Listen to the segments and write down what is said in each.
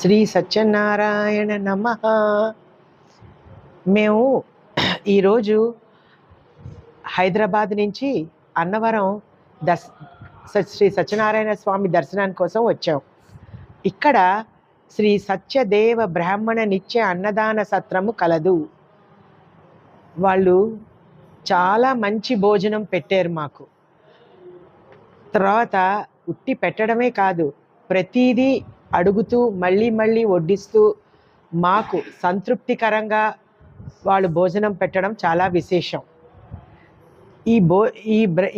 శ్రీ సత్యనారాయణ నమః. మేము ఈరోజు హైదరాబాద్ నుంచి అన్నవరం శ్రీ సత్యనారాయణ స్వామి దర్శనాని కోసం వచ్చాం. ఇక్కడ శ్రీ సత్యదేవ బ్రాహ్మణ నిత్య అన్నదాన సత్రము కలదు. వాళ్ళు చాలా మంచి భోజనం పెట్టారు మాకు. తర్వాత ఉట్టి పెట్టడమే కాదు, ప్రతిదీ అడుగుతూ మళ్ళీ మళ్ళీ వడ్డిస్తూ మాకు సంతృప్తికరంగా వాళ్ళు భోజనం పెట్టడం చాలా విశేషం.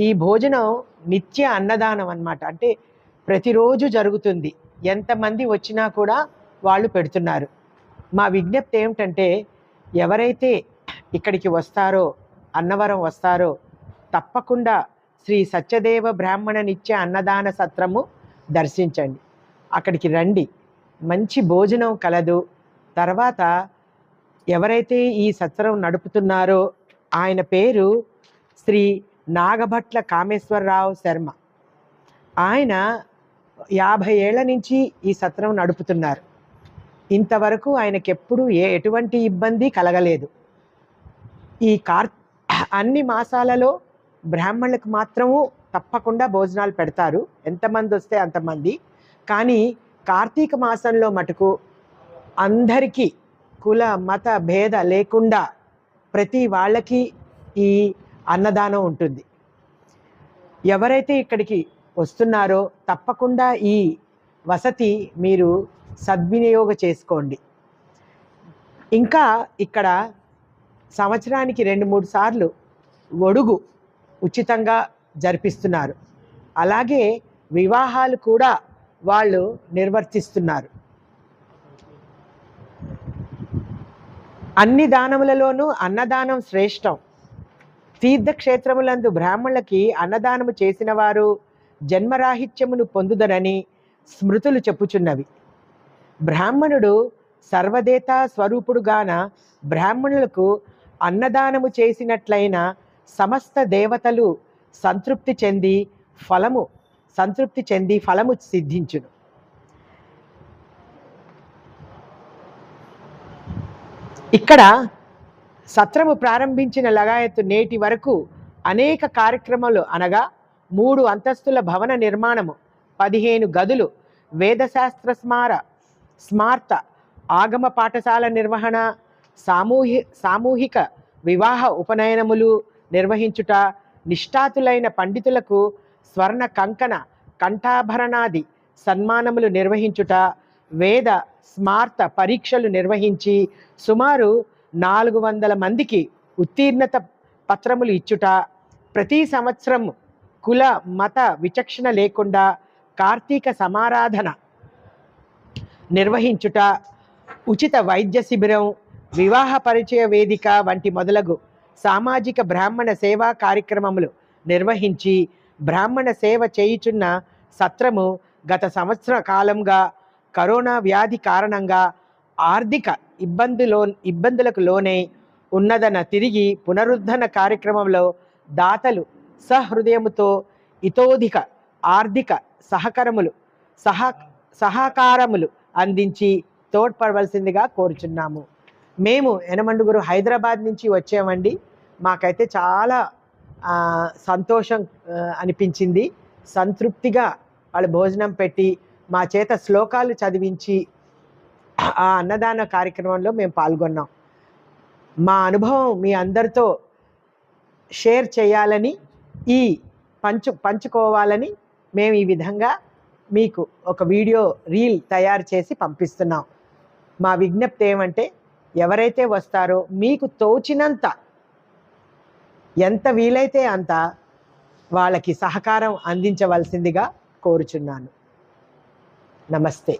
ఈ భోజనం నిత్య అన్నదానం అన్నమాట. అంటే ప్రతిరోజు జరుగుతుంది. ఎంతమంది వచ్చినా కూడా వాళ్ళు పెడుతున్నారు. మా విజ్ఞప్తి ఏమిటంటే, ఎవరైతే ఇక్కడికి వస్తారో, అన్నవరం వస్తారో, తప్పకుండా శ్రీ సత్యదేవ బ్రాహ్మణ నిత్య అన్నదాన సత్రము దర్శించండి. అక్కడికి రండి, మంచి భోజనం కలదు. తర్వాత ఎవరైతే ఈ సత్రం నడుపుతున్నారో ఆయన పేరు శ్రీ నాగభట్ల కామేశ్వరరావు శర్మ. ఆయన 50 ఏళ్ల నుంచి ఈ సత్రం నడుపుతున్నారు. ఇంతవరకు ఆయనకెప్పుడు ఎటువంటి ఇబ్బంది కలగలేదు. ఈ అన్ని మాసాలలో బ్రాహ్మణులకు మాత్రము తప్పకుండా భోజనాలు పెడతారు, ఎంతమంది వస్తే అంతమంది. కానీ కార్తీక మాసంలో మటుకు అందరికీ కుల మత భేద లేకుండా ప్రతి వాళ్ళకి ఈ అన్నదానం ఉంటుంది. ఎవరైతే ఇక్కడికి వస్తున్నారో తప్పకుండా ఈ వసతి మీరు సద్వినియోగం చేసుకోండి. ఇంకా ఇక్కడ సంవత్సరానికి 2-3 సార్లు ఒడుగు ఉచితంగా జరిపిస్తున్నారు. అలాగే వివాహాలు కూడా వాళ్ళు నిర్వర్తిస్తున్నారు. అన్ని దానములలోనూ అన్నదానం శ్రేష్టం. తీర్థక్షేత్రములందు బ్రాహ్మణులకి అన్నదానము చేసిన వారు జన్మరాహిత్యమును పొందుదరని స్మృతులు చెప్పుచున్నవి. బ్రాహ్మణుడు సర్వదేతా స్వరూపుడుగాన బ్రాహ్మణులకు అన్నదానము చేసినట్లయిన సమస్త దేవతలు సంతృప్తి చెంది ఫలము సిద్ధించును. ఇక్కడ సత్రము ప్రారంభించిన లగాయత్తు నేటి వరకు అనేక కార్యక్రమాలు అనగా 3 అంతస్తుల భవన నిర్మాణము, 15 గదులు, వేదశాస్త్ర స్మార్త ఆగమ పాఠశాల నిర్వహణ, సామూహిక వివాహ ఉపనయనములు నిర్వహించుట, నిష్ఠాతులైన పండితులకు స్వర్ణ కంకణ కంఠాభరణాది సన్మానములు నిర్వహించుట, వేద స్మార్త పరీక్షలు నిర్వహించి సుమారు 400 మందికి ఉత్తీర్ణత పత్రములు ఇచ్చుట, ప్రతి సంవత్సరం కుల మత విచక్షణ లేకుండా కార్తీక సమారాధన నిర్వహించుట, ఉచిత వైద్య శిబిరం, వివాహ పరిచయ వేదిక వంటి మొదలగు సామాజిక బ్రాహ్మణ సేవా కార్యక్రమములు నిర్వహించి బ్రాహ్మణ సేవ చేయుచున్న సత్రము గత సంవత్సర కాలంగా కరోనా వ్యాధి కారణంగా ఆర్థిక ఇబ్బందులకు లోనై ఉన్నదన తిరిగి పునరుద్ధరణ కార్యక్రమంలో దాతలు సహృదయముతో ఇతోధిక ఆర్థిక సహకారములు అందించి తోడ్పడవలసిందిగా కోరుచున్నాము. మేము ఎనమండుగురు హైదరాబాద్ నుంచి వచ్చామండి. మాకైతే చాలా సంతోషం అనిపించింది. సంతృప్తిగా వాళ్ళు భోజనం పెట్టి మా చేత శ్లోకాలు చదివించి ఆ అన్నదాన కార్యక్రమంలో మేము పాల్గొన్నాం. మా అనుభవం మీ అందరితో షేర్ చేయాలని, పంచుకోవాలని మేము ఈ విధంగా మీకు ఒక వీడియో రీల్ తయారు చేసి పంపిస్తున్నాం. మా విజ్ఞప్తి ఏమంటే, ఎవరైతే వస్తారో మీకు తోచినంత, ఎంత వీలైతే అంత వాళ్ళకి సహకారం అందించవలసిందిగా కోరుచున్నాను. నమస్తే.